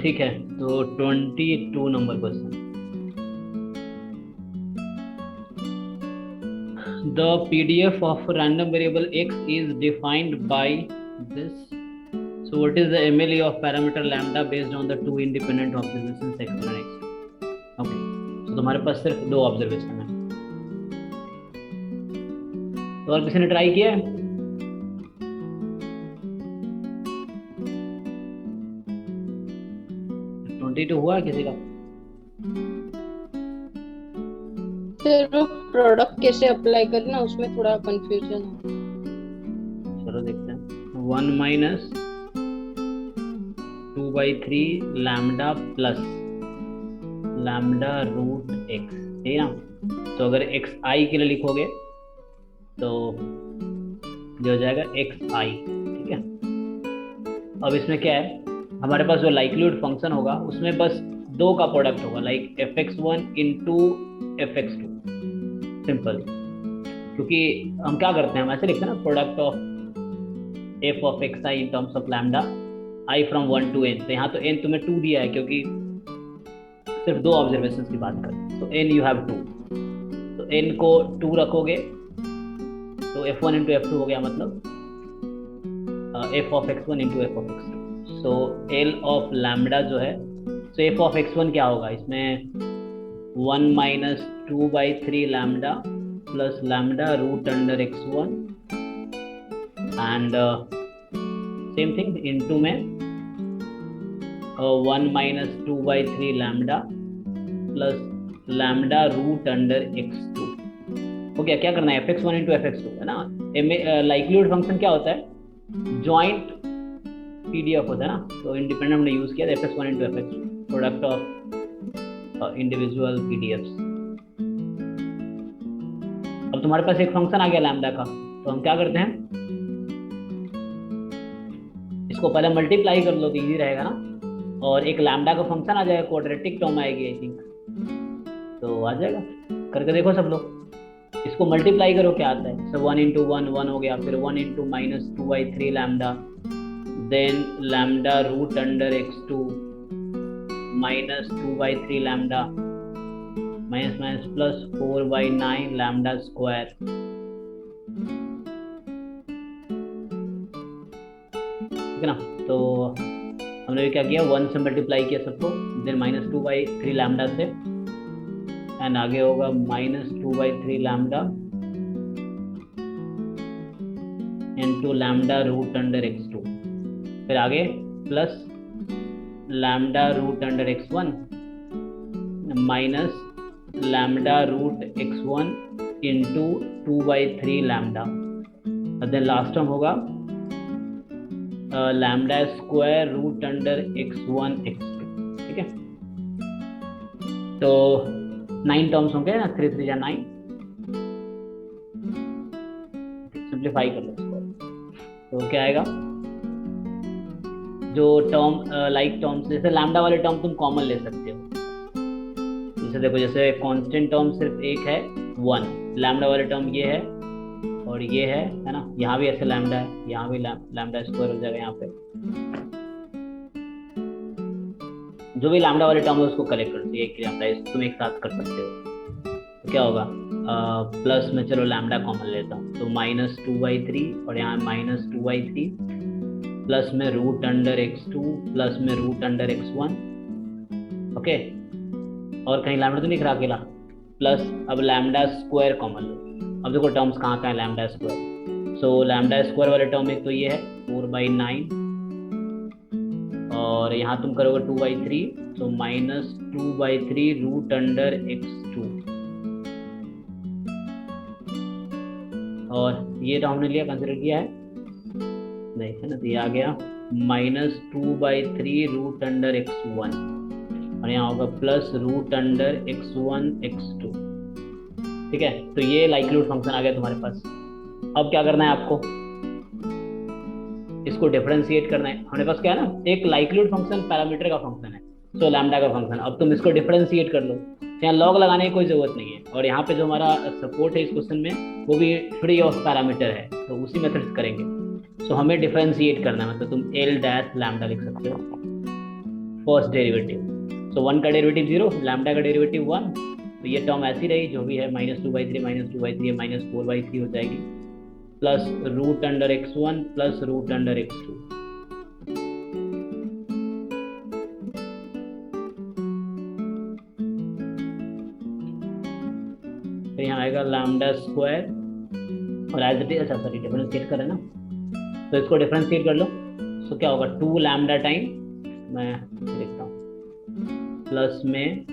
ठीक है, तो 22 number question. The PDF of random variable x is defined by this. So what is the MLE of parameter lambda based on the two independent observations x1 and x2? Okay. So तुम्हारे पास सिर्फ दो observation है। तो और किसी ने try किया है? ट्वेंटी टू हुआ है किसी का? फिर वो प्रोडक्ट कैसे अप्लाई करना उसमें थोड़ा कंफ्यूजन है। चलो देखते हैं। 1 minus 2/3 lambda plus lambda root x, ठीक है ना। तो अगर एक्स आई के लिए लिखोगे तो जो हो जाएगा एक्स आई, ठीक है। अब इसमें क्या है, हमारे पास जो लाइक्लीहुड फंक्शन होगा उसमें बस दो का प्रोडक्ट होगा, like fx1 into fx2, simple. क्योंकि हम क्या करते हैं, हम ऐसे लिखते हैं ना, product of f of x I in terms of lambda I from 1 to n। तो यहाँ तो n तुम्हें 2 दिया है क्योंकि सिर्फ दो ऑब्जर्वेशन की बात करें, तो n यू हैव 2। तो n को 2 रखोगे तो f1 इंटू f2 हो गया, मतलब f of x1 into f of x2। So l of lambda जो है, तो f ऑफ x1 क्या होगा इसमें, 1 minus 2/3 lambda plus lambda root under x1 and same thing into में 1 minus 2/3 lambda plus lambda root under x2 हो गया। क्या करना है, fx1 इंटू fx2 है ना। लाइक्लीहुड फंक्शन क्या होता है, जॉइंट पीडीएफ होता है ना, तो इंडिपेंडेंट हमने यूज किया fx1 into fx2, product of individual PDFs. अब तुम्हारे पास एक फंक्शन आ गया लैम्डा का, तो हम क्या करते हैं, इसको पहले मल्टीप्लाई कर लो तो इजी रहेगा ना, और एक लैम्डा का फंक्शन आ जाएगा, क्वाड्रेटिक टर्म आएगी आई थिंक, तो आ जाएगा। करके देखो सब लोग, इसको मल्टीप्लाई करो क्या आता है। सो 1 इंटू 1 1 हो गया, फिर 1 into minus 2/3 lambda, then lambda root under x2 minus 2/3 lambda minus minus plus 4/9 lambda square, ठीक है ना। तो हमने भी क्या किया, 1 से मल्टीप्लाई किया सबको, देन माइनस 2/3 लैम्डा से, एंड आगे होगा minus 2/3 lambda into lambda root under x2, फिर आगे plus lambda root under x1 minus lambda root x1 into 2/3 lambda, then last term होगा lambda square root under x1 x2, ठीक है। तो 9 terms होंगे ना, 3 3 या 9, सिंप्लीफाई कर लो इसको, तो क्या आएगा, जो टर्म लाइक टर्म्स, जैसे लैम्डा वाले टर्म तुम कॉमन ले सकते हो, जैसे देखो, जैसे कांस्टेंट टर्म सिर्फ एक है 1, लैम्डा वाले टर्म ये है और ये है ना। यहाँ भी ऐसे लैम्डा है, यहाँ भी लैम्डा स्क्वायर हो जाएगा यहाँ पे, जो भी लैम्डा वाले टर्म है उसको कलेक्ट कर दिए एक लैम्डा, तुम एक साथ कर सकते हो। तो क्या होगा, प्लस में चलो लैम्डा कॉमन लेता हूँ, तो माइनस 2/3 और यहाँ माइनस 2/3 प्लस में रूट अंडर x2 प्लस में रूट अंडर x1, ओके। और कहीं लैम्डा तो नहीं रहा अकेला, प्लस अब लैम्डा स्क्वायर कॉमन लो। अब देखो टर्म्स कहाँ कहाँ है लैम्डा स्क्वायर, सो लैम्डा स्क्वायर वाले टर्म एक तो ये है 4/9, और यहाँ तुम करोगे 2/3, तो माइनस 2/3 रूट अंडर x2, और ये तो हमने लिया, कंसिडर किया है नहीं है ना, तो ये आ गया माइनस 2/3 रूट अंडर x1, और यहाँ होगा plus root under x1 x2, ठीक है। तो ये लाइक्लीहुड फंक्शन आ गया तुम्हारे पास। अब क्या करना है आपको, इसको डिफरेंशिएट करना है। हमारे पास क्या है ना, एक लाइक्लीहुड फंक्शन पैरामीटर का फंक्शन है, सो लैम्डा का फंक्शन। अब तुम इसको डिफरेंशिएट कर लो, तो यहाँ लॉग लगाने की कोई ज़रूरत नहीं है। और यहाँ पे जो हमारा सपोर्ट है इस क्वेश्चन में वो भी फ्री ऑफ पैरामीटर है, तो उसी मेथड से करेंगे। सो हमें डिफरेंशिएट करना है, मतलब तुम एल डैश लैम्डा लिख सकते हो फर्स्ट डेरिवेटिव। सो वन का डेरिवेटिव 0, लैम्डा का डेरिवेटिव 1, तो ये टर्म ऐसी रही जो भी है -2/3 -2/3 -4/3 हो जाएगी, plus root under x1 plus root under x2। फिर यहाँ आएगा लैम्डा स्क्वायर और एज इट इज, अच्छा सॉरी डिफरेंशिएट कर है ना, तो इसको डिफरेंशिएट कर लो। सो क्या होगा 2 लैम्डा टाइम, मैं लिखता हूँ प्लस में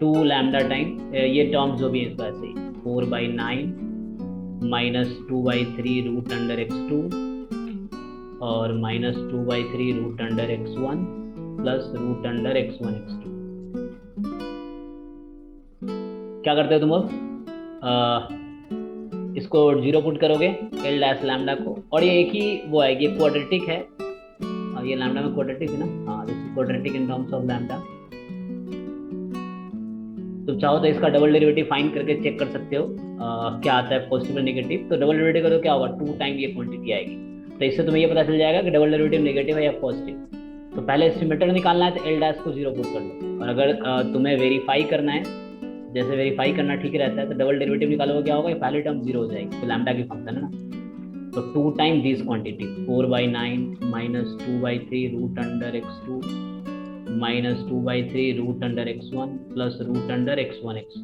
2 लैम्डा टाइम ये टर्म्स जो भी है इसका ऐसे ही 4/9 -2/3 रूट अंडर x2 और -2/3 root under x1 plus root under x1 x2। क्या करते हो तुम अब इसको 0 पुट करोगे एल डैश लैम्डा को, और ये एक ही वो है, ये क्वाड्रेटिक है, ये लैम्डा में क्वाड्रेटिक है ना, हाँ this is quadratic in terms of lambda. तुम चाहो तो इसका डबल डेरिवेटिव फाइंड करके चेक कर सकते हो क्या आता है पॉजिटिव और नेगेटिव। तो डबल डेरिवेटिव करो क्या होगा 2 टाइम ये क्वांटिटी आएगी, तो इससे तुम्हें ये पता चल जाएगा कि डबल डेरिवेटिव नेगेटिव है या पॉजिटिव। तो पहले एस्टिमेटर निकालना है तो एल डैश को 0 पुट कर लो, और अगर तुम्हें वेरीफाई करना है, जैसे वेरीफाई करना ठीक रहता है, तो डबल डेरिवेटिव निकालोगे क्या होगा, पहली टर्म 0 हो जाएगी, तो लैम्डा की फंक्शन है ना, तो 2 time this quantity 4/9 -2/3 root under x2 -2/3 root under x1 plus root under x1 x2।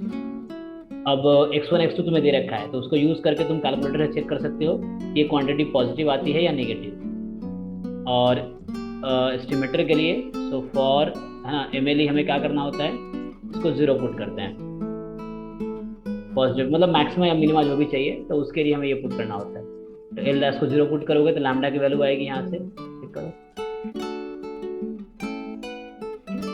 अब x1 x2 तुम्हें दे रखा है, तो उसको यूज करके तुम कैलकुलेटर से चेक कर सकते हो ये क्वांटिटी पॉजिटिव आती है या नेगेटिव। और एस्टिमेटर के लिए सो फॉर है ना MLE हमें क्या करना होता है, इसको 0 पुट करते हैं, पॉजिटिव मतलब मैक्सिमम या मिनिमम जो भी चाहिए, तो उसके लिए हमें ये पुट करना होता है। तो एल डैश को 0 पुट करोगे तो लैम्डा की वैल्यू आएगी यहाँ से, चेक करो।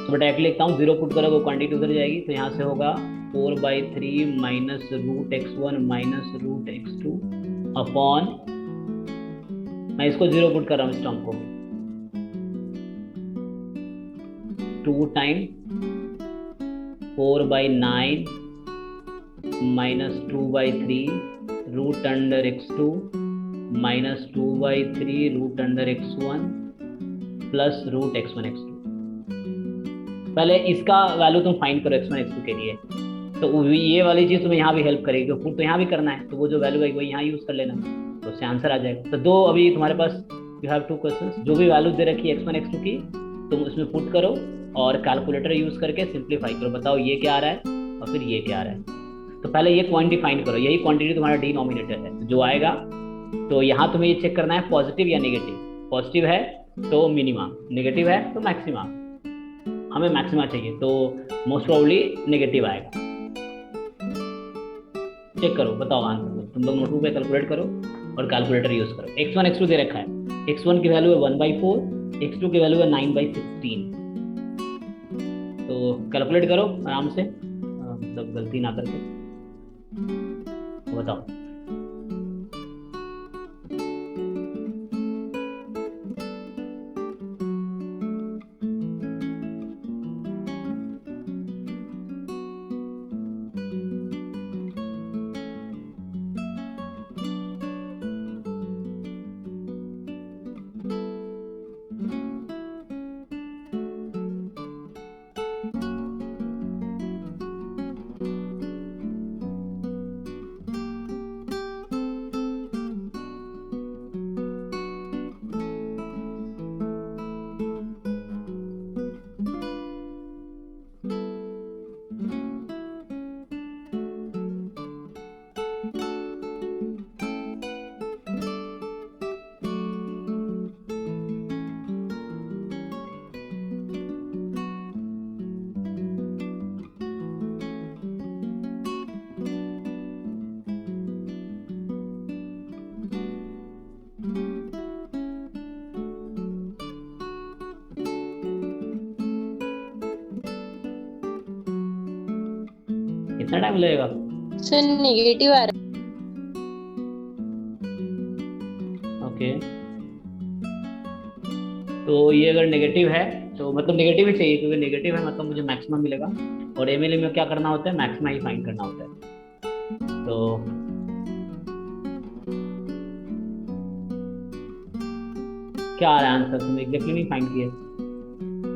तो बेटा एक लिखता हूँ 0 पुट करोगे क्वांटिटी उधर जाएगी, तो यहाँ से होगा 4/3 minus root x1 minus root x2 upon, मैं इसको 0 पुट कर रहा हूँ इस टर्म को, 2 time 4/9 -2/3 root under x2 -2/3 root under x1 plus root x1 x2। पहले इसका वैल्यू तुम फाइंड करो x1 x2 के लिए, तो ये वाली चीज़ तुम्हें यहाँ भी हेल्प करेगी, पुट तो यहाँ भी करना है, तो वो जो वैल्यू है वो यहाँ यूज़ कर लेना, तो उससे आंसर आ जाएगा। तो दो अभी तुम्हारे पास यू हैव 2 क्वेश्चंस, जो भी वैल्यू दे रखी है x1 x2 की तुम उसमें पुट करो और कैलकुलेटर यूज़ करके सिंप्लीफाई करो, बताओ ये क्या आ रहा है और फिर ये क्या आ रहा है। तो पहले ये क्वांटिटी फाइंड करो, यही क्वांटिटी तुम्हारा डिनोमिनेटर है, तो जो आएगा तो यहाँ तुम्हें ये चेक करना है पॉजिटिव या नेगेटिव। पॉजिटिव है तो मिनिमम, नेगेटिव है तो मैक्सिमम, हमें मैक्सिमा चाहिए तो मोस्ट प्रोबेबली नेगेटिव आएगा। चेक करो बताओ आंसर, तुम लोग नोटबुक पे कैलकुलेट करो और कैलकुलेटर यूज करो। x1 x2 दे रखा है, x1 की वैल्यू है 1/4, x2 की वैल्यू है 9/16, तो कैलकुलेट करो आराम से, मतलब गलती ना करके, बताओ। कितना टाइम लगेगा? सर नेगेटिव आ रहा है। ओके, तो ये अगर नेगेटिव है तो तो मतलब नेगेटिव ही चाहिए, क्योंकि नेगेटिव है मतलब मुझे मैक्सिमम मिलेगा, और एमएलए में क्या करना होता है, मैक्सिमा ही फाइंड करना होता है। तो क्या आ रहा है आंसर, तुमने एग्जैक्टली नहीं फाइंड किया,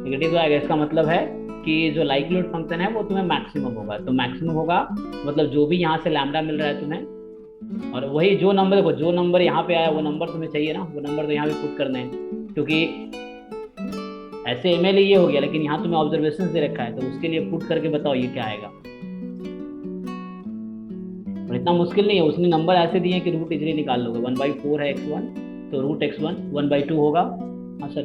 नेगेटिव आएगा, इसका मतलब है कि जो लाइक्लीहुड फंक्शन है वो तुम्हें मैक्सिमम होगा। तो मैक्सिमम होगा मतलब जो भी यहाँ से लैम्डा मिल रहा है तुम्हें, और वही जो नंबर देखो, जो नंबर यहाँ पे आया वो नंबर तुम्हें चाहिए ना, वो नंबर तो यहाँ पे पुट करने हैं, क्योंकि ऐसे एमएल ये हो गया, लेकिन यहाँ तुम्हें ऑब्जर्वेशन दे रखा है, तो उसके लिए पुट करके बताओ ये क्या आएगा। और इतना मुश्किल नहीं है, उसने नंबर ऐसे दिए कि रूट इजली निकाल लोगे। 1/4 है x1, तो रूट x1 1/2 होगा। हाँ सर,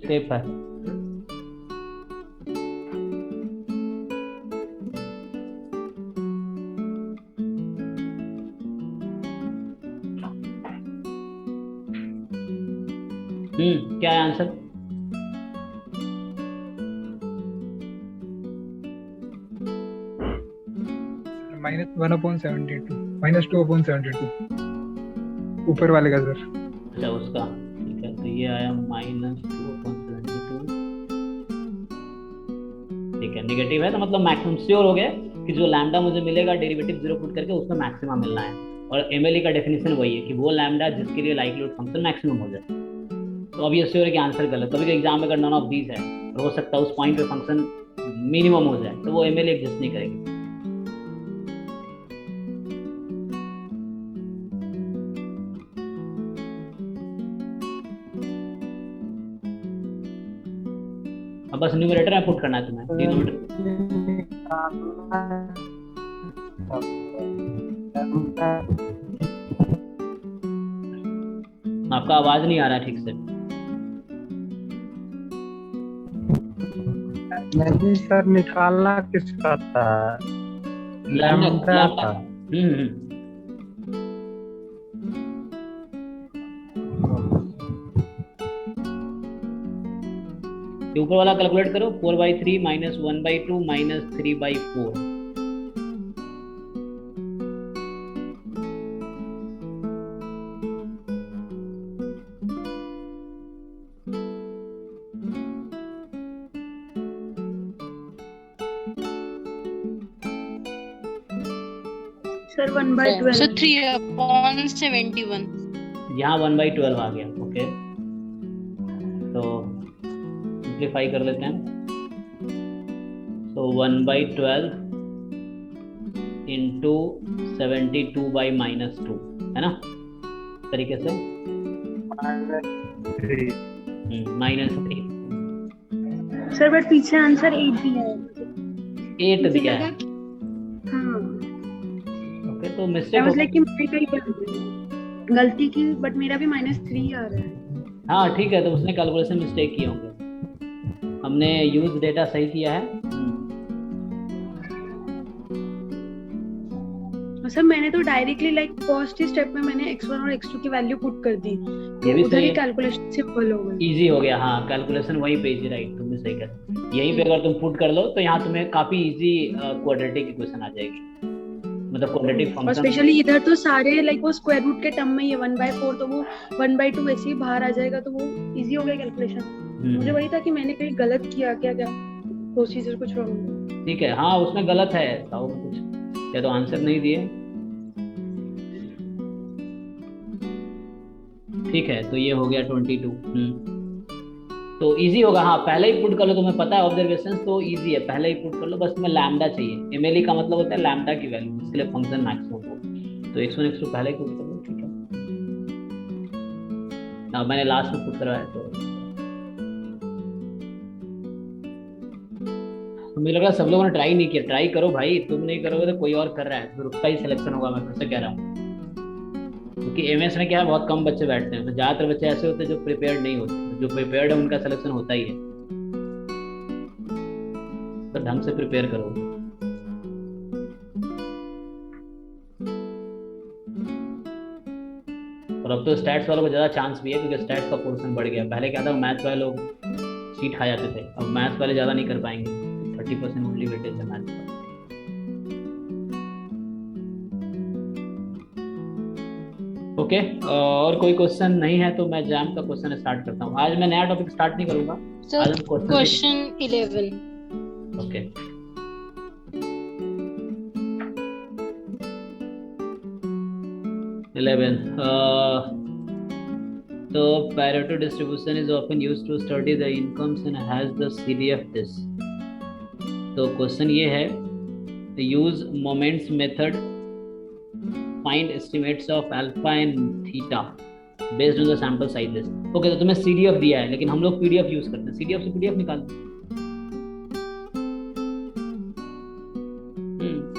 सेफ है। क्या है आंसर? -1/72, -2/72 ऊपर वाले का सर। अच्छा उसका, ठीक है, तो ये आया -2/72। ठीक है, नेगेटिव है तो मतलब मैक्सिमम श्योर हो गया कि जो लैम्डा मुझे मिलेगा डेरिवेटिव 0 पुट करके उसका मैक्सिमम मिलना है। और एमएलई का डेफिनेशन वही है कि वो लैम्डा जिसके लिए लाइक्लीहुड फंक्शन मैक्सिमम हो जाए। तो अब ये श्योर है कि आंसर गलत, कभी एग्जाम में अगर नॉन ऑफ दीज है और हो सकता है उस पॉइंट पे फंक्शन मिनिमम हो जाए, तो वो एमएलई एग्जिस्ट नहीं करेगी। अब बस न्यूमरेटर में पुट करना है तुम्हें, डिनोमिनेटर। आपका आवाज नहीं आ रहा ठीक से। नहीं सर, निकालना किसका था? लैम्डा था। ऊपर वाला कैलकुलेट करो, 4/3 -1/2 -3/4। सर 1/12। सर 3/71। यहाँ 1/12 आ गया। ओके, तो सिंप्लीफाई कर लेते हैं। तो 1/12 इंटू 72/-2 है ना, तरीके से -3। सर बट पीछे आंसर 8 दिया है। 8 दिया है। हाँ, ओके, तो मिस्टेक हो गलती की, बट मेरा भी -3 आ रहा है। हाँ ठीक है, तो उसने कैलकुलेशन मिस्टेक किए होंगे, हमने यूज डेटा सही किया है। सर मैंने तो डायरेक्टली लाइक फर्स्ट ही स्टेप में मैंने x1 और x2 की वैल्यू पुट कर दी, ये भी उधर सही ही है, कैलकुलेशन सिंपल हो गई, इजी हो गया। हाँ, कैलकुलेशन वहीं पे इजी, राइट, तुम भी सही कर। यहीं पे अगर तुम पुट कर लो तो यहाँ तुम्हें काफी इजी क्वाड्रेटिक इक्वेशन आ जाएगी, मतलब क्वाड्रेटिक फंक्शन। और स्पेशली इधर तो सारे लाइक वो स्क्वायर रूट के टर्म में ये 1/4, तो वो 1/2 वैसे ही बाहर आ जाएगा, तो वो इजी हो गया कैलकुलेशन। मुझे वही था कि मैंने कहीं गलत किया क्या, प्रोसीजर कुछ रॉन्ग। ठीक है, हाँ उसमें गलत है, बताओ कुछ, या तो आंसर नहीं दिए। ठीक है, तो ये हो गया 22। तो इजी होगा। हाँ, पहले ही पुट कर लो, तुम्हें पता है ऑब्जर्वेशन तो इजी है, पहले ही पुट कर लो। बस तुम्हें लैम्डा चाहिए, एमएलई का मतलब होता है लैम्डा की वैल्यू, जिसके लिए फंक्शन मैक्सिमम हो। तो x1 x2 पहले ही पुट कर लो। ठीक है, हाँ मैंने लास्ट में पुट करवाया, तो मुझे लगा सब लोगों ने ट्राई नहीं किया। ट्राई करो भाई, तुम नहीं करोगे तो कोई और कर रहा है, फिर उसका ही सिलेक्शन होगा, मैं फिर से कह रहा हूँ। क्योंकि एमएस में क्या है, बहुत कम बच्चे बैठते हैं, तो ज्यादातर बच्चे ऐसे होते हैं जो प्रिपेयर्ड नहीं होते, जो प्रिपेयर्ड है उनका सिलेक्शन होता ही है। तो ढंग से प्रिपेयर करो। और अब तो स्टैट्स वालों को ज्यादा चांस भी है, क्योंकि स्टैट्स का पोर्शन बढ़ गया। पहले क्या था, मैथ्स वाले लोग सीट खा जाते थे, अब मैथ्स वाले ज्यादा नहीं कर पाएंगे, 30% ओनली वेटेज है मैथ्स का। ओके, और कोई क्वेश्चन नहीं है तो मैं जैम का क्वेश्चन स्टार्ट करता हूँ। आज मैं नया टॉपिक स्टार्ट नहीं करूंगा, आज हम question 11। Okay, eleven. So Pareto distribution is often used to study the incomes and has the CD of this. तो क्वेश्चन ये है, use moments method, find estimates of alpha and theta based on the sample sizes. Okay, तो तुम्हें CDF दिया है लेकिन हम लोग PDF यूज करते हैं। CDF से PDF निकालते हैं।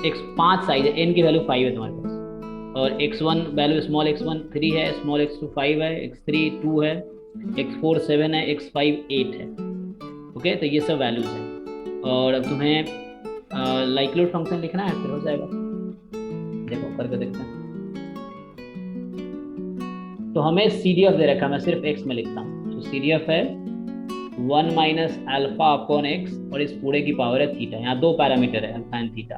x 5 साइज है, n की वैल्यू 5 है तुम्हारे पास, और x1 वैल्यू स्मॉल x1 3 है, स्मॉल x2 5 है, x3 2 है, x4 7 है, x5 8 है। ओके, तो ये सब वैल्यूज हैं। और अब तुम्हें लाइक्लीहुड फंक्शन लिखना है, फिर हो जाएगा। देखो करके देखते हैं। तो हमें CDF दे रखा है, मैं सिर्फ x में लिखता हूँ। तो CDF है 1 माइनस अल्फा अपॉन x, और इस पूरे की पावर है थीटा। यहाँ दो पैरामीटर है, अल्फा एंड थीटा,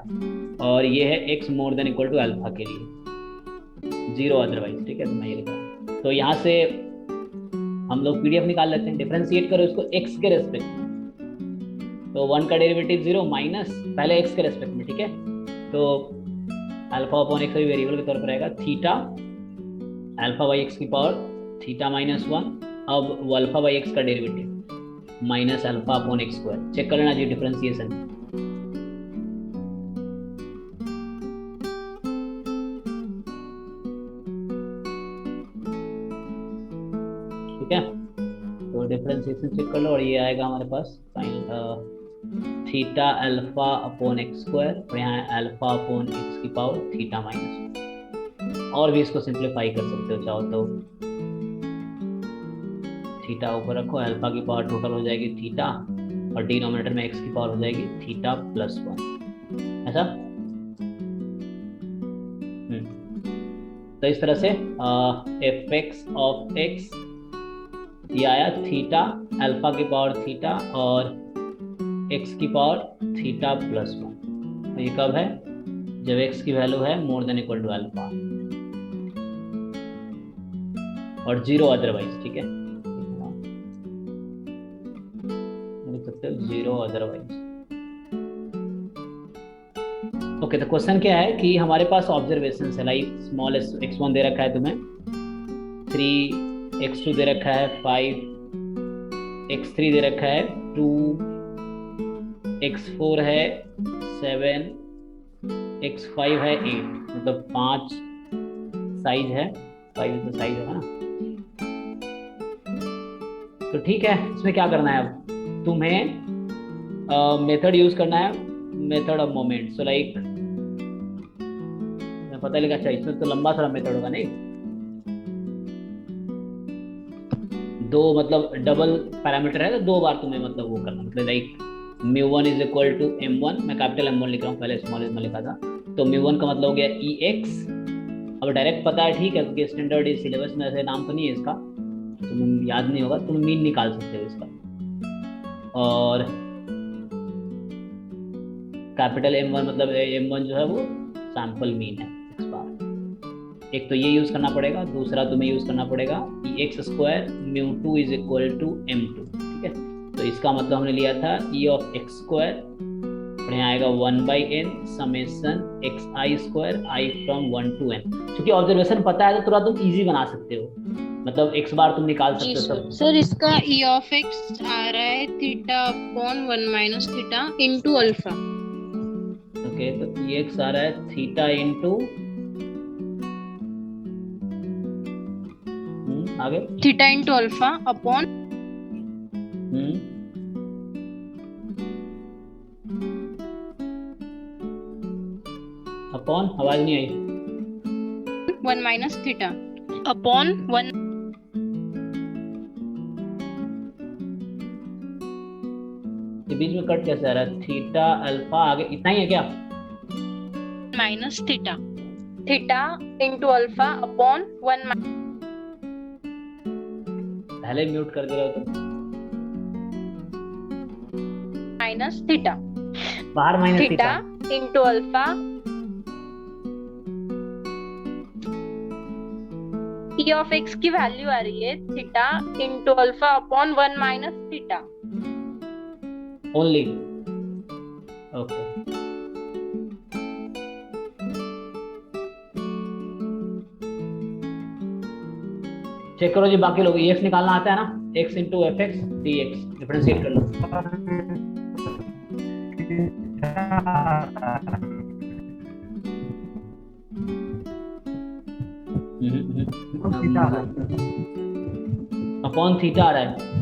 और ये है x more than equal to alpha के लिए, 0 अदरवाइज। ठीक है, तो मैं ये लिख रहा हूँ। तो यहाँ से हम लोग PDF निकाल लेते हैं। डिफरेंशिएट करो इसको x के रेस्पेक्ट में, तो 1 का डेरिवेटिव 0 माइनस पहले x के रेस्पेक्ट में। ठीक है, तो अल्फा अपॉन x अभी वेरिएबल के तौर पर रहेगा, थीटा अल्फा बाई x की पावर थीटा माइनस 1, अब अल्फा बाई x का derivative minus alpha upon x square. Check कर लेना जी डिफरेंशिएशन। ठीक है, तो डिफरेंशिएशन चेक कर लो, और ये आएगा हमारे पास theta alpha upon x square, और यहाँ अल्फा अपॉन x की पावर थीटा माइनस 1। और भी इसको सिंप्लीफाई कर सकते हो चाहो तो, थीटा ऊपर रखो, अल्फा की पावर टोटल हो जाएगी थीटा, और डिनोमिनेटर में x की पावर हो जाएगी थीटा प्लस 1, ऐसा। तो इस तरह से fx ऑफ x ये आया थीटा अल्फा की पावर थीटा और x की पावर थीटा प्लस 1। ये कब है? जब x की वैल्यू है more than equal to alpha और 0 अदरवाइज। ठीक है, लिख सकते हो 0 अदरवाइज। ओके, तो क्वेश्चन क्या है कि हमारे पास ऑब्जर्वेशन है, लाइक स्मॉल x1 दे रखा है तुम्हें, 3 x2 दे रखा है, 5 x3 दे रखा है, 2 x4 है, 7 x5 है, 8, मतलब 5 साइज है, 5 तो साइज है ना। तो ठीक है, इसमें क्या करना है अब तुम्हें मेथड यूज करना है, method of moment. So like मैं पता लगा, अच्छा इसमें तो लंबा थोड़ा मेथड होगा, नहीं दो मतलब डबल पैरामीटर है, तो 2 बार तुम्हें मतलब वो करना, मतलब like μ1 is equal to m1, मैं कैपिटल M1 लिख रहा हूँ, पहले स्मॉल में लिखा था। तो μ1 का मतलब हो गया ex। अब डायरेक्ट पता है, ठीक है, क्योंकि स्टैंडर्ड सिलेबस में ऐसे नाम तो नहीं है इसका, तुम्हें याद नहीं होगा, तुम मीन निकाल सकते हो इसका। और कैपिटल M1 मतलब M1 जो है वो सैंपल मीन है x बार। एक तो ये यूज करना पड़ेगा, दूसरा तुम्हें यूज करना पड़ेगा x square μ2 is equal to m2। ठीक है, तो इसका मतलब हमने लिया था e ऑफ x स्क्वायर, और यहाँ आएगा 1/n summation xi square i from 1 to n। क्योंकि ऑब्जर्वेशन पता है तो थोड़ा तुम इजी बना सकते हो, मतलब x बार तुम निकाल सकते हो सब। सर इसका e ऑफ x आ रहा है theta upon 1 minus theta into alpha. Okay, तो ex आ रहा है थीटा इनटू आगे theta into alpha upon upon, आवाज नहीं आई, 1 माइनस थीटा अपॉन 1। ये बीच में कट कैसे आ रहा है? थीटा अल्फा आगे इतना ही है क्या? Minus theta, theta into alpha upon 1 पहले म्यूट कर दे रहे हो तो माइनस थीटा, बाहर minus theta into alpha T of x की वैल्यू आ रही है theta into alpha upon 1 minus theta only. Okay, check करो जी बाकी लोग, एक्स निकालना आता है ना, x into f x d x, differentiate कर लो। अपॉन थीटा आ रहा है।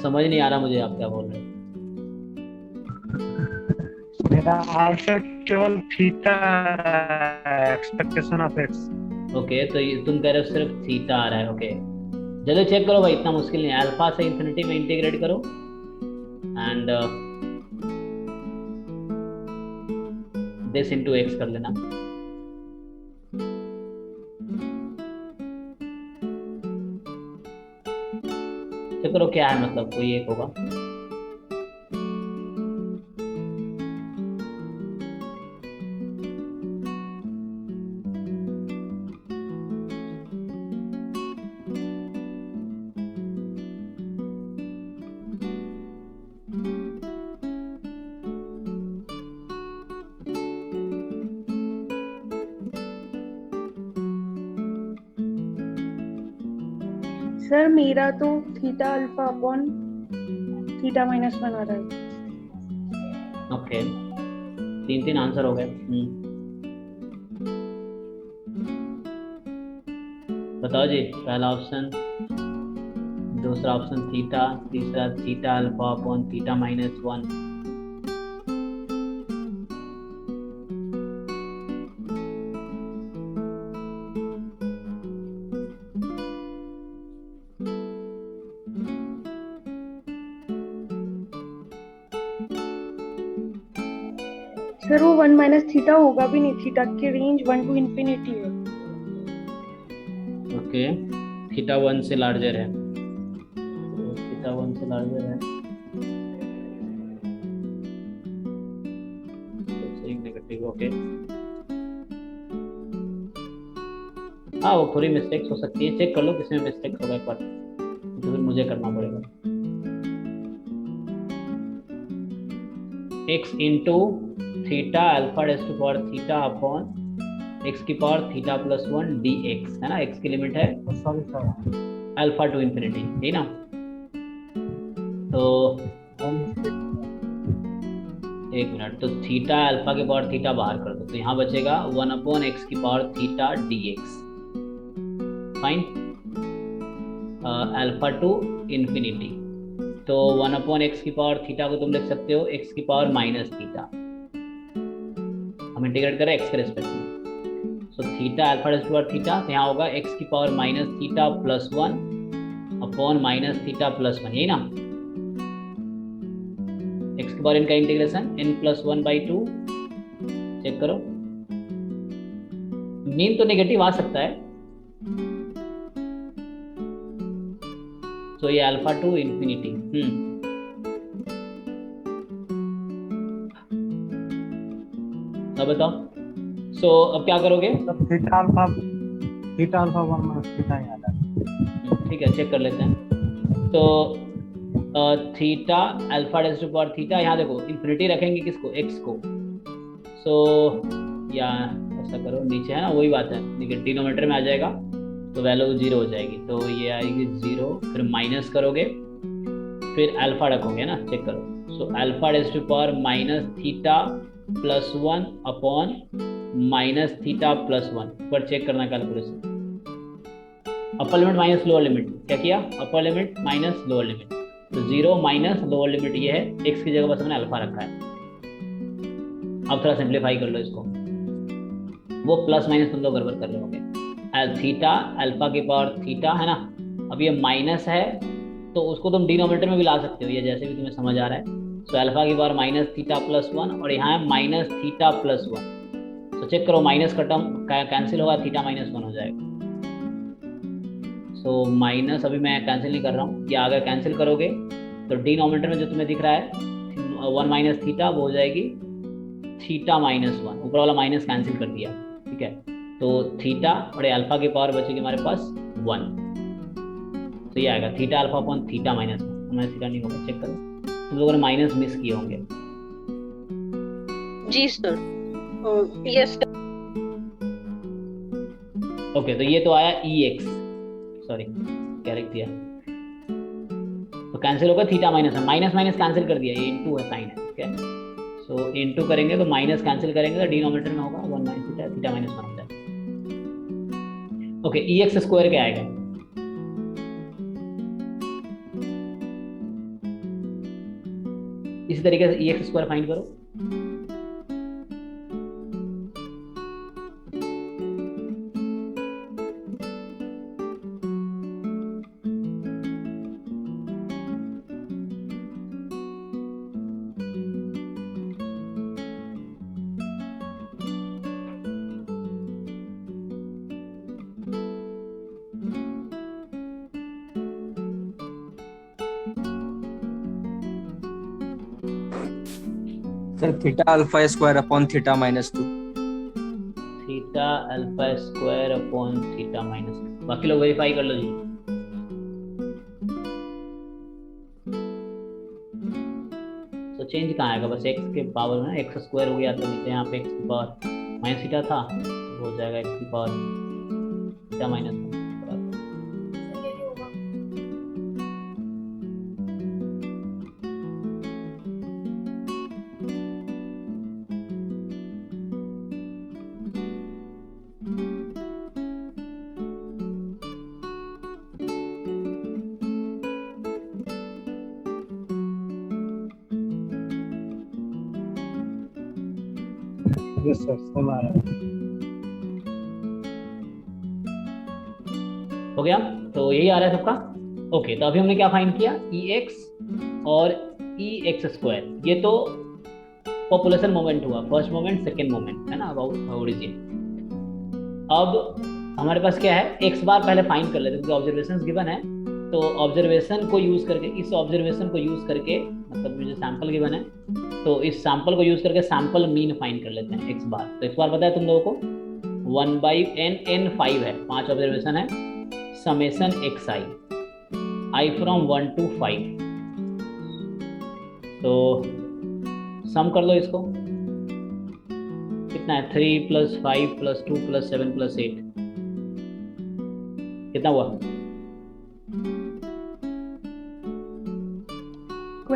समझ नहीं आ रहा मुझे आप क्या बोल रहे हो। मेरा आंसर केवल theta expectation of x. Okay, तो ये तुम कह रहे हो सिर्फ थीटा आ रहा है। ओके, जल्दी चेक करो भाई, इतना मुश्किल नहीं है। अल्फा से इंफिनिटी में इंटीग्रेट करो एंड दिस इनटू एक्स कर लेना। चेक करो क्या है, मतलब कोई एक होगा। सर मेरा तो theta alpha upon theta minus 1 आ रहा है। ओके, तीन आंसर हो गए। बताओ जी, पहला ऑप्शन, दूसरा ऑप्शन थीटा, तीसरा theta alpha upon theta minus 1। Sir वो 1 माइनस थीटा होगा भी नहीं, थीटा की रेंज 1 टू इंफिनिटी है। ओके, थीटा 1 से लार्जर है, तो थीटा 1 से लार्जर है तो सही नेगेटिव। ओके, हाँ वो थोड़ी मिस्टेक्स हो सकती है, चेक कर लो किसमें मिस्टेक्स होगा एक बार, तो फिर मुझे करना पड़ेगा। X into theta alpha raise to power theta upon x की power theta plus 1 d x, है ना। एक्स की लिमिट है अल्फा टू इंफिनिटी, ठीक ना। तो एक मिनट, तो थीटा अल्फा के पावर थीटा बाहर कर दो, तो यहाँ बचेगा 1 अपॉन एक्स की power theta d x, fine. Alpha to infinity, तो 1 अपॉन एक्स की पावर थीटा को तुम लिख सकते हो एक्स की पावर माइनस थीटा, हम इंटीग्रेट करें एक्स के रेस्पेक्ट में। So theta alpha raise to power theta, तो यहाँ होगा एक्स की power minus theta plus 1 upon minus theta plus 1, यही ना। एक्स की पावर इनका इंटीग्रेशन n प्लस 1/2, चेक करो, मीन तो नेगेटिव आ सकता है, तो ये अल्फा टू इंफिनिटी। अब बताओ, सो अब क्या करोगे? थीटा अल्फा 1 माइनस थीटा ही आता है। ठीक है, चेक कर लेते हैं। तो theta alpha raise to power theta, यहाँ देखो इंफिनिटी रखेंगे किसको, एक्स को। सो या ऐसा करो, नीचे है ना वही बात है, देखिए डिनोमिनेटर में आ जाएगा तो वैल्यू 0 हो जाएगी, तो ये आएगी 0, फिर माइनस करोगे, फिर अल्फा रखोगे ना, चेक करो। So alpha raise to power minus theta plus 1 upon minus theta plus 1 पर चेक करना calculation. Upper limit minus lower limit, क्या किया, upper limit minus lower limit, तो 0 माइनस लोअर लिमिट ये है, एक्स की जगह बस हमने अल्फा रखा है। अब थोड़ा सिंप्लीफाई कर लो इसको, वो प्लस माइनस तुम लोग गड़बड़ कर रहे होगे। थीटा अल्फा की पावर थीटा है ना, अब ये माइनस है तो उसको तुम डिनोमिनेटर में भी ला सकते हो, ये जैसे भी तुम्हें समझ आ रहा है। सो अल्फा की पावर माइनस थीटा प्लस 1 और यहाँ है माइनस थीटा प्लस 1, तो चेक करो माइनस का टर्म कैंसिल होगा, थीटा माइनस 1 हो जाएगा। सो माइनस अभी मैं कैंसिल नहीं कर रहा हूँ, ये अगर कैंसिल करोगे तो डिनोमिनेटर में जो तुम्हें दिख रहा है 1 माइनस थीटा, वो हो जाएगी थीटा माइनस 1, ऊपर वाला माइनस कैंसिल कर दिया, ठीक है। तो थीटा और अल्फा की पावर बचेगी हमारे पास 1, तो ये आएगा theta alpha upon theta minus 1। हमारे थीटा नहीं होगा, चेक करो, तुम लोगों ने माइनस मिस किए होंगे। जी सर, यस सर। ओके, तो ये तो आया ई एक्स, सॉरी क्या लिख दिया, तो कैंसिल होगा theta minus 1, minus minus cancel कर दिया, ये इंटू है, साइन है, ठीक है। सो इंटू करेंगे तो माइनस कैंसिल करेंगे तो डिनोमिनेटर में होगा 1 माइनस थीटा, थीटा माइनस 1 हो जाएगा। ओके, ई एक्स स्क्वायर क्या आएगा? इसी तरीके से ई एक्स स्क्वायर फाइंड करो। Sir theta alpha square upon theta minus 2। Theta alpha square upon theta minus, बाकी लोग वेरीफाई कर लो जी। तो चेंज कहाँ आएगा, बस एक्स के पावर में, एक्स स्क्वायर हो गया तो नीचे यहाँ पे एक्स की पावर माइनस थीटा था, तो हो जाएगा एक्स की power theta minus 1। Yes sir, same आया। हो गया, तो यही आ रहा है सबका। ओके, तो अभी हमने क्या फाइंड किया, ई एक्स और ई एक्स स्क्वायर, ये तो पॉपुलेशन मोमेंट हुआ, फर्स्ट मोमेंट सेकेंड मोमेंट है ना, अबाउट ओरिजिन। अब हमारे पास क्या है, एक्स बार पहले फाइंड कर लेते हैं, क्योंकि ऑब्जर्वेशन गिवन है, तो ऑब्जर्वेशन को यूज करके, इस ऑब्जर्वेशन को यूज करके, मतलब जो सैंपल गिवन है, तो इस सैंपल को यूज करके सैंपल मीन फाइंड कर लेते हैं एक्स बार। तो एक्स बार पता है तुम लोगों को 1/n, n 5 है, 5 ऑब्जर्वेशन है, summation x I from 1 to 5। तो सम कर लो इसको, कितना है, 3 + 5 + 2 + 7 + 8, कितना हुआ?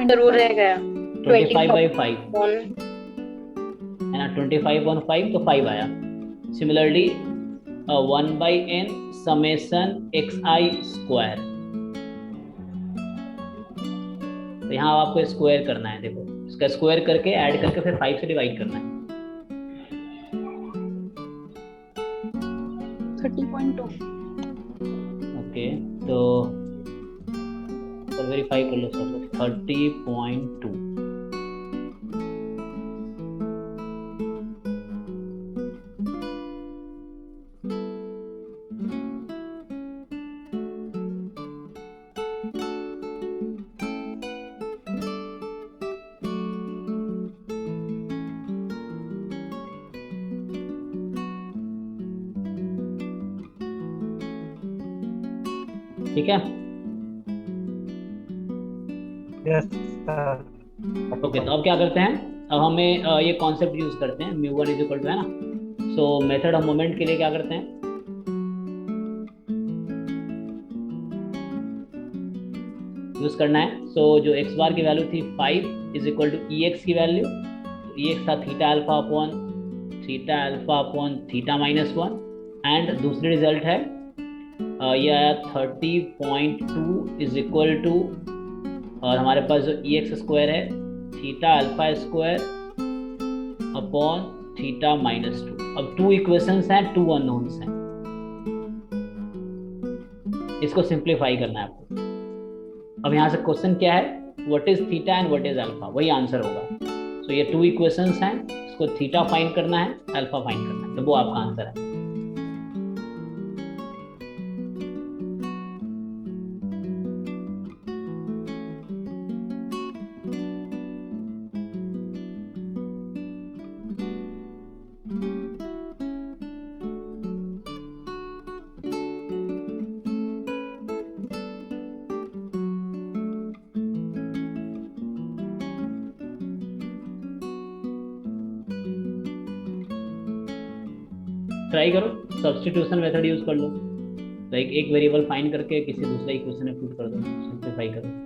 जरूर रह गया 25/5 है ना, 25/5 तो 5 आया। Similarly 1/n summation xi square, तो यहाँ आपको स्क्वायर करना है, देखो इसका स्क्वायर करके ऐड करके फिर 5 से डिवाइड करना है। 30.2। ओके, तो वेरीफाई कर लो सब, 30.2। ठीक है, यस सर। ओके। तो अब क्या करते हैं, अब हमें ये कॉन्सेप्ट यूज करते हैं, μ1 = है ना, सो मेथड ऑफ मोमेंट के लिए क्या करते हैं, यूज करना है। सो जो एक्स बार की वैल्यू थी 5 = ई एक्स की वैल्यू, तो ई एक्स था theta alpha upon theta minus 1, and दूसरी रिजल्ट है ये आया 30.2 = और हमारे पास जो ई एक्स स्क्वायर है theta alpha square upon theta minus 2। अब 2 इक्वेशंस हैं, 2 अननोन्स हैं, इसको सिंप्लीफाई करना है आपको। अब यहाँ से क्वेश्चन क्या है, what is theta and what is alpha, वही आंसर होगा। सो ये 2 इक्वेशंस हैं, इसको थीटा फाइंड करना है, अल्फा फाइंड करना है, तो वो आपका आंसर है। ट्राई करो, सब्स्टिट्यूशन मेथड यूज कर लो, लाइक एक वेरिएबल फाइंड करके किसी दूसरे इक्वेशन में पुट कर दो, सिंपलीफाई करो।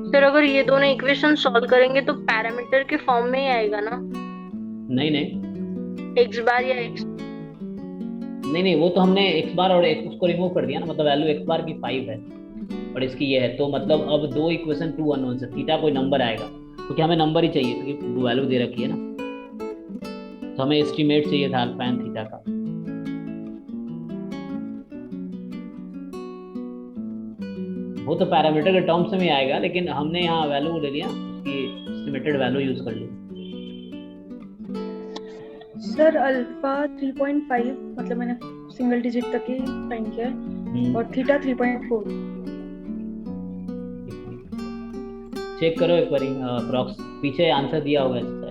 सर अगर ये दोनों इक्वेशन सॉल्व करेंगे तो पैरामीटर के फॉर्म में ही आएगा ना? नहीं नहीं एक्स बार या एक्स? नहीं, वो तो हमने एक्स बार और उसको रिमूव कर दिया ना, मतलब वैल्यू एक्स बार की 5 है और इसकी ये है, तो मतलब अब दो इक्वेशन 2 अननोन से, थीटा कोई नंबर आएगा क्योंकि हमें नंबर ही चाहिए क्योंकि वैल्यू दे रखी है ना, तो हमें एस्टिमेट चाहिए था अल्फा एंड थीटा का। वो तो पैरामीटर के टर्म्स में ही आएगा, लेकिन हमने यहाँ वैल्यू ले लिया, उसकी एस्टिमेटेड वैल्यू यूज कर ली। सर अल्फा 3.5 मतलब मैंने सिंगल डिजिट तक ही फाइंड किया है और थीटा 3.4। चेक करो एक बार, अप्रॉक्स पीछे आंसर दिया होगा इसका।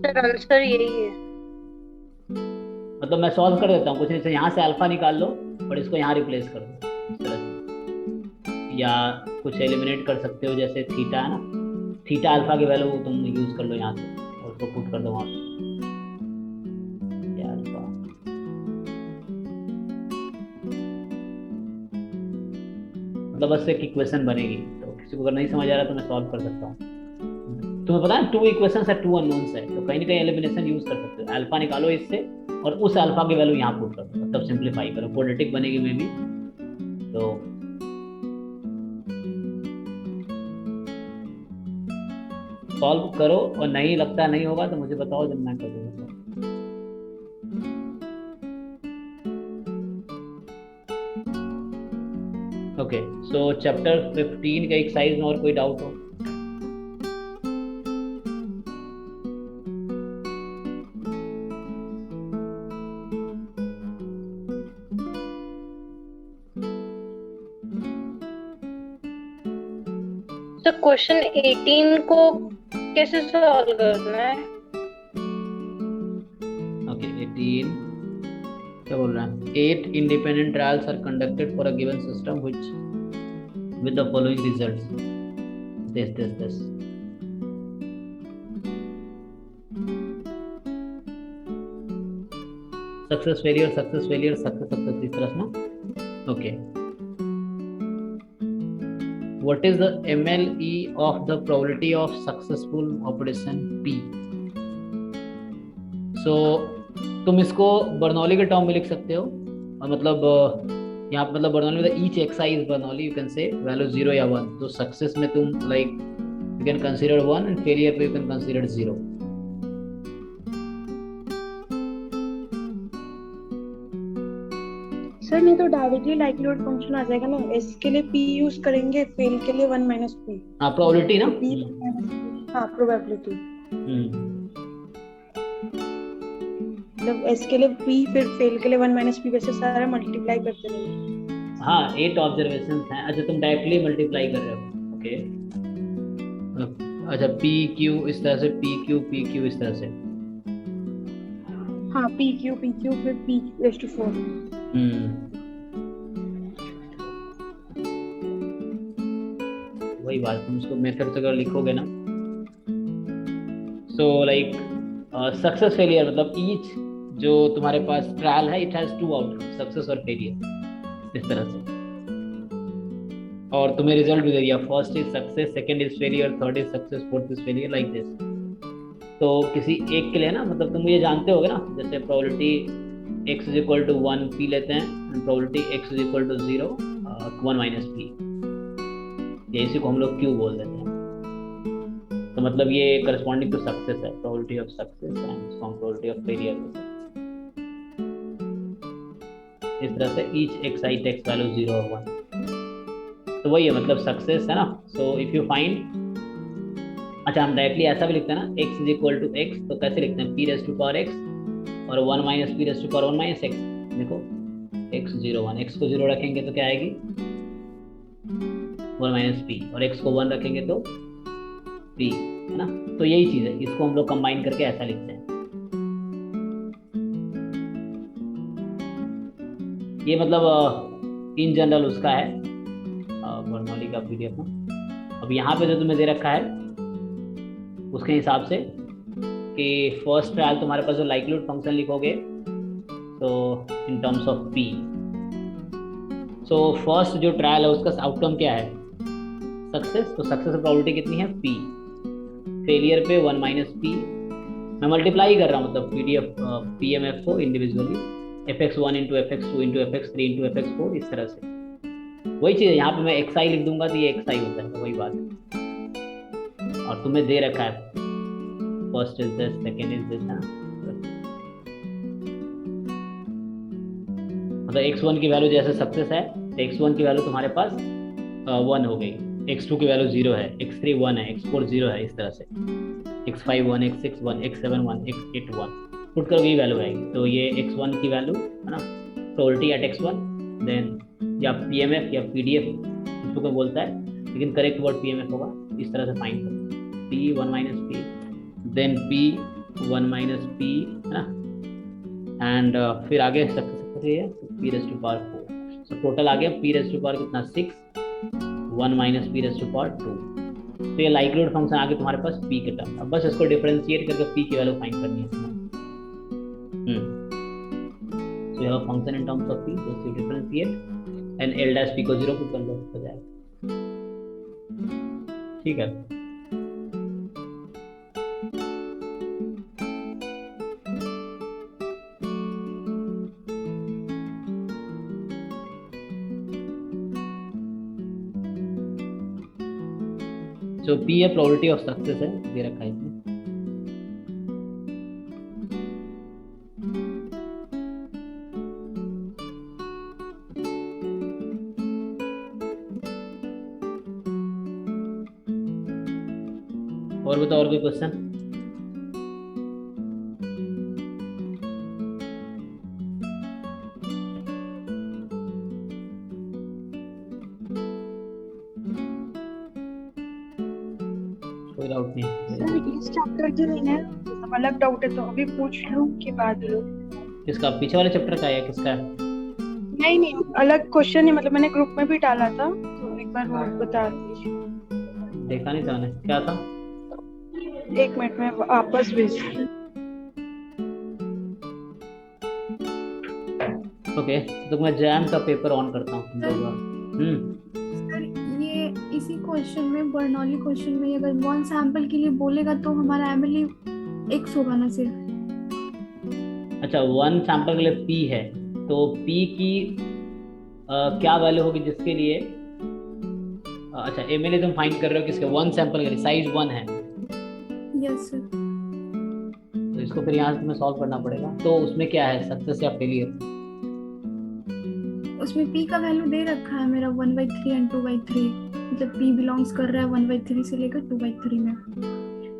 सर आंसर यही है। मतलब मैं सॉल्व कर देता हूँ, कुछ नहीं, यहाँ से अल्फा निकाल लो और इसको यहाँ रिप्लेस कर दो इस तरह से, या कुछ एलिमिनेट कर सकते हो, जैसे थीटा है ना, थीटा अल्फा की वैल्यू तुम यूज कर लो यहाँ से और उसको पुट कर दो वहाँ पे। अल्फा मतलब बस एक इक्वेशन बनेगी, तो किसी को अगर नहीं समझ आ रहा तो मैं सॉल्व कर सकता हूँ। तुम्हें पता है 2 इक्वेशंस है, 2 अननोन्स है, तो कहीं ना कहीं एलिमिनेशन यूज कर सकते हो। अल्फा निकालो इससे और उस अल्फा की वैल्यू यहाँ पुट कर दो, तब सिंप्लीफाई करो, क्वाड्रेटिक बनेगी मे बी। तो सॉल्व करो और नहीं लगता नहीं होगा तो मुझे बताओ, जब मैं कर दूंगा। ओके, सो चैप्टर 15 के एक्सरसाइज में और कोई डाउट हो? तो क्वेश्चन 18 को कैसे सॉल्व करना है? ओके, 18 क्या बोल रहा है? 8 independent trials are conducted for a given system which with the following results, this success failure success इस तरह से ना। Okay, what is the MLE of the probability of successful operation P? So तुम इसको बर्नौली के term में लिख सकते हो, और मतलब यहाँ मतलब बर्नौली में each XI is Bernoulli, you can say value 0 या 1। तो सक्सेस में तुम like you can consider 1 and failure पे यू कैन कंसीडर 0। सर नहीं तो डायरेक्टली लाइक्लीहुड फंक्शन आ जाएगा ना, एस के लिए पी यूज करेंगे, फेल के लिए 1 माइनस पी। हाँ, प्रोबेबिलिटी ना। हाँ, प्रोबेबिलिटी। मतलब एस के लिए पी, फिर फेल के लिए 1 माइनस पी, वैसे सारा मल्टीप्लाई करते रहेंगे। हाँ, 8 ऑब्जर्वेशंस हैं। अच्छा, तुम डायरेक्टली मल्टीप्लाई कर रहे हो? ओके, अच्छा पी क्यू इस तरह से, पी क्यू इस तरह से। हाँ पी क्यू फिर पी रेस टू 4। वही बात, तुम इसको मेथड से अगर लिखोगे ना, सो लाइक सक्सेस फेलियर मतलब ईच जो तुम्हारे पास ट्रायल है, it has two outcome, success और फेलियर, इस तरह से। और तुम्हें रिजल्ट भी दे दिया, first is success, second is failure, third is success, fourth is failure, like this. तो किसी एक के लिए ना, मतलब तुम ये जानते होगे ना, जैसे probability x is equal to 1 p लेते हैं, probability x is equal to 0 1 minus p, ये इसी को हम लोग q बोल देते हैं। तो मतलब ये करस्पॉन्डिंग टू सक्सेस है, probability of success and probability of failure. इस तरह से ईच xi टेक्स वैल्यू 0 और 1, तो वही है मतलब सक्सेस है ना। सो इफ यू फाइंड, अच्छा हम डायरेक्टली ऐसा भी लिखते हैं ना, x is equal to x, तो कैसे लिखते हैं, p raise to power x और 1 minus p raise to power 1 minus x। देखो x 0 1, x को 0 रखेंगे तो क्या आएगी 1 माइनस p, और x को 1 रखेंगे तो p, है ना। तो यही चीज़ है, इसको हम लोग कंबाइन करके ऐसा लिखते हैं। ये मतलब इन जनरल उसका है बर्नौली का पीडीएफ में। अब यहाँ पे जो तुम्हें दे रखा है उसके हिसाब से कि फर्स्ट ट्रायल तुम्हारे पास जो लाइक्लीहुड फंक्शन लिखोगे, तो in terms of p, so first जो ट्रायल है उसका आउटकम क्या है, सक्सेस। तो सक्सेस की प्रोबेबिलिटी कितनी है p, फेलियर पे 1 माइनस p, मैं मल्टीप्लाई कर रहा हूँ मतलब पीडीएफ pmf को individually, fx1 into fx2 into fx3 into fx4, इस तरह से। वही चीज़ है, यहाँ पे मैं xi लिख दूंगा तो ये xi होता है, वही बात है। और तुम्हें दे रखा है first is this, second is this, है ना। मतलब x1 की वैल्यू जैसे सक्सेस है, तो x1 की वैल्यू तुम्हारे पास 1 हो गई, x2 की वैल्यू 0 है, x3 1 है, x4 0 है, इस तरह से x5 1, x6 1, x7 1, x8 1, put करोगे ये वैल्यू आएगी। तो ये x1 की वैल्यू है ना, प्रोबेबिलिटी एट x1, देन या पीएमएफ या पीडीएफ इसको कोई बोलता है, लेकिन करेक्ट वर्ड पीएमएफ होगा। इस तरह से फाइंड करो, p 1 minus p, then p 1 minus p, है ना, एंड फिर आगे सक्सेस है p raise to power 4। So total आ गया p रेज़ टू पावर कितना 6, 1 minus p raise to power 2। तो ये लाइक्लीहुड फंक्शन आगे तुम्हारे पास p के टर्म। अब बस इसको डिफरेंशिएट करके p की वैल्यू फाइंड करनी है। So you have a function in terms of p, just you differentiate and l dash p को 0 पुट कर लो, हो जाएगा। ठीक है, जो p है प्रोबेबिलिटी ऑफ सक्सेस है, दे रखा है इसमें। और बताओ, और कोई क्वेश्चन? कोई डाउट नहीं? इस चैप्टर के नहीं है, सब अलग डाउट है तो अभी पूछ लूं के बाद लो। किसका, पीछे वाले चैप्टर का है किसका? नहीं अलग क्वेश्चन है, मतलब मैंने ग्रुप में भी डाला था, तो एक बार वो बता दीजिए। देखा नहीं था मैंने, क्या था? एक मिनट में वापस भेज। ओके, तो मैं जैम का पेपर ऑन करता हूँ। सर ये इसी क्वेश्चन में, बर्नौली क्वेश्चन में, अगर वन सैंपल के लिए बोलेगा तो हमारा एमएलई x होगा ना सिर्फ? अच्छा, वन सैंपल के लिए p है, तो p की क्या वैल्यू होगी जिसके लिए, अच्छा एमएलए तुम फाइंड कर रहे हो किसके, वन सैंपल के लिए, साइज 1 है। Yes sir. तो इसको फिर यहाँ से तुम्हें सॉल्व करना पड़ेगा। तो उसमें क्या है, सक्सेस या फेलियर? उसमें p का वैल्यू दे रखा है मेरा 1/3 एंड 2/3, मतलब p बिलोंग्स कर रहा है 1/3 से लेकर 2/3 में,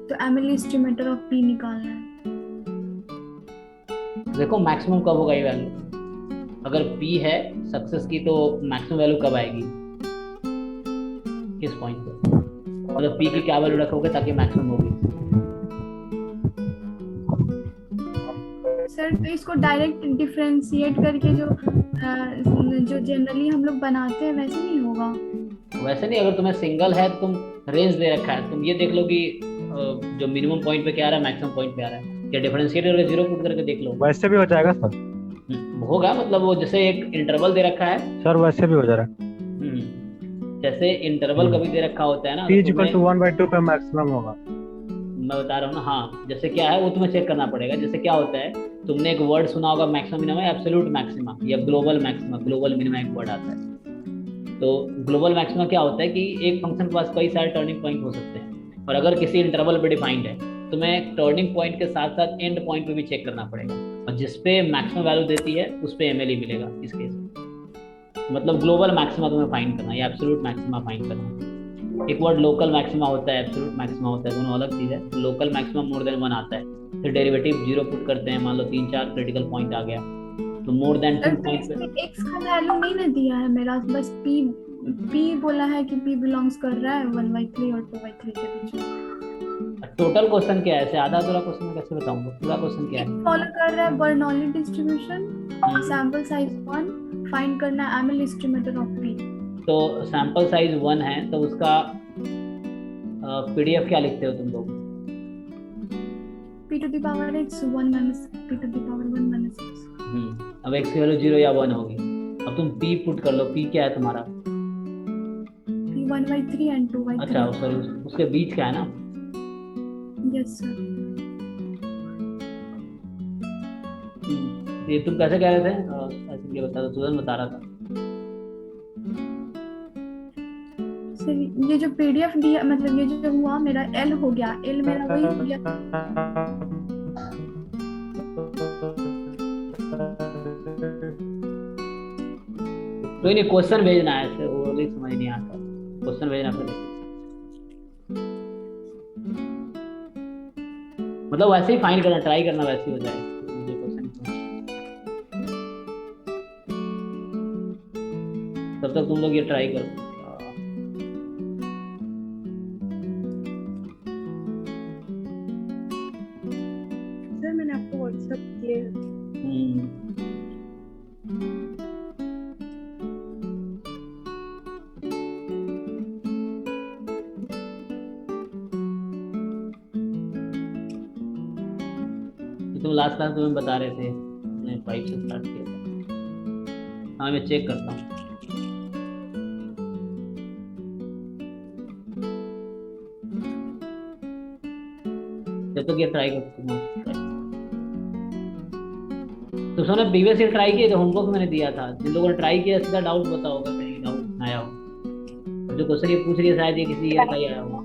तो एमएलए एस्टिमेटर ऑफ p निकालना है। देखो मैक्सिमम कब होगा ये वैल्यू, अगर p है सक्सेस की तो मैक्सिमम वैल्यू कब आएगी, किस पॉइंट पे? मतलब पी की क्या वैल्यू रखोगे ताकि मैक्सिमम होगी? सर तो इसको डायरेक्ट डिफरेंशिएट करके जो जनरली हम लोग बनाते हैं वैसे नहीं होगा? वैसे नहीं, अगर तुम्हें सिंगल है तो तुम रेंज दे रखा है, तुम ये देख लो कि जो मिनिमम पॉइंट पे क्या आ रहा है, मैक्सिमम पॉइंट पे आ रहा है, या डिफरेंशिएट करके 0 पुट करके देख लो। वैसे भी हो जाएगा सर? होगा, मतलब वो जैसे एक इंटरवल दे रखा है सर वैसे भी हो जा रहा है। जैसे इंटरवल कभी दे रखा होता है ना, p तो इज इक्वल टू तुम्हें 1/2 पे मैक्सिमम होगा। मैं बता रहा हूँ ना, हाँ जैसे क्या है वो तुम्हें चेक करना पड़ेगा। जैसे क्या होता है, तुमने एक वर्ड सुना होगा मैक्सिमम मिनिमम, एब्सोल्यूट मैक्सिमा या ग्लोबल मैक्सिमा, ग्लोबल मिनिमा एक वर्ड आता है। तो ग्लोबल मैक्सिमा क्या होता है कि एक फंक्शन के पास कई सारे टर्निंग पॉइंट हो सकते हैं, और अगर किसी इंटरवल पे डिफाइंड है तो मैं टर्निंग पॉइंट के साथ साथ एंड पॉइंट पे भी चेक करना पड़ेगा, और जिस पे मैक्सिमम वैल्यू देती है उस पे एमएल ही मिलेगा इस केस में। मतलब ग्लोबल मैक्सिमा तुम्हें फाइंड करना है या एब्सोल्यूट मैक्सिमा फाइंड करना है। एक वर्ड लोकल मैक्सिमा होता है, एब्सोल्यूट मैक्सिमा होता है, दोनों अलग चीज है। लोकल मैक्सिमा मोर देन 1 आता है, फिर डेरिवेटिव 0 पुट करते हैं, मान लो 3-4 क्रिटिकल पॉइंट आ गया तो मोर देन 2 सर तो पॉइंट पे। इसमें x का वैल्यू नहीं ना दिया है मेरा, बस p बोला है कि p बिलोंग्स कर रहा है 1/3 और 2/3 के बीच में। टोटल क्वेश्चन क्या है? ऐसे आधा अधूरा क्वेश्चन में कैसे बताऊंगा? पूरा क्वेश्चन क्या है? फॉलो कर रहा है Bernoulli distribution, sample size 1, find करना है एमएल एस्टिमेटर ऑफ p। तो सैंपल साइज 1 है तो उसका पीडीएफ क्या लिखते हो तुम लोग? p to the power x 1 minus p to the power 1 minus x। अब x की वैल्यू 0 या 1 होगी। अब तुम p पुट कर लो, p क्या है तुम्हारा? p 1/3 and 2/3। अच्छा सॉरी, उसके बीच क्या है ना? Yes sir. ये तुम कैसे कह रहे थे? ऐसे ये बता दो, सुदन बता रहा था। सर ये जो पीडीएफ दिया, मतलब ये जो हुआ मेरा l हो गया, l मेरा वही हो गया। कोई नहीं, क्वेश्चन भेजना है, ऐसे ओरली समझ नहीं आता, क्वेश्चन भेजना पड़ेगा। मतलब वैसे ही फाइंड करना, ट्राई करना, वैसे ही हो जाए। मुझे क्वेश्चन तब तक तुम लोग ये ट्राई करो। सर मैंने आपको व्हाट्सएप किया। तुम लास्ट क्लास तुम्हें बता रहे थे, मैंने 5 से स्टार्ट किया था। हाँ मैं चेक करता हूँ। जब तक ये ट्राई करते तो सोने प्रीवियस ईयर ट्राई किए थे, होमवर्क मैंने दिया था। जिन लोगों ने ट्राई किया सीधा डाउट बताओगा, कहीं डाउट आया हो। और जो क्वेश्चन ये पूछ रही है शायद ये किसी ईयर का ही आया होगा।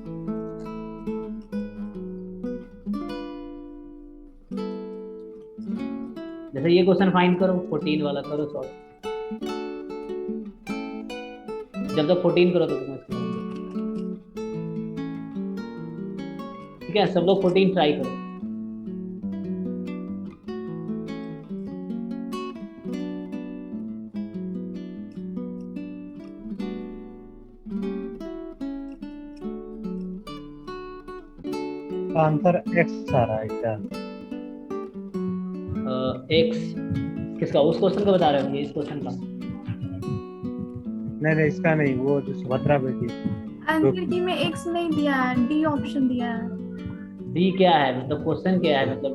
जैसे ये क्वेश्चन फाइंड करो, 14 वाला करो सॉल्व। जब तक 14 करो तो तुम्हें इसको ठीक है। सब लोग 14 ट्राई करो। आंसर x आ रहा है क्या? एक्स किसका? उस क्वेश्चन का बता रहे हो? इस क्वेश्चन का नहीं इसका नहीं, वो जो सुभद्रा बेटी। आंसर की में x नहीं दिया है, डी ऑप्शन दिया है। डी क्या है? मतलब क्वेश्चन क्या है? मतलब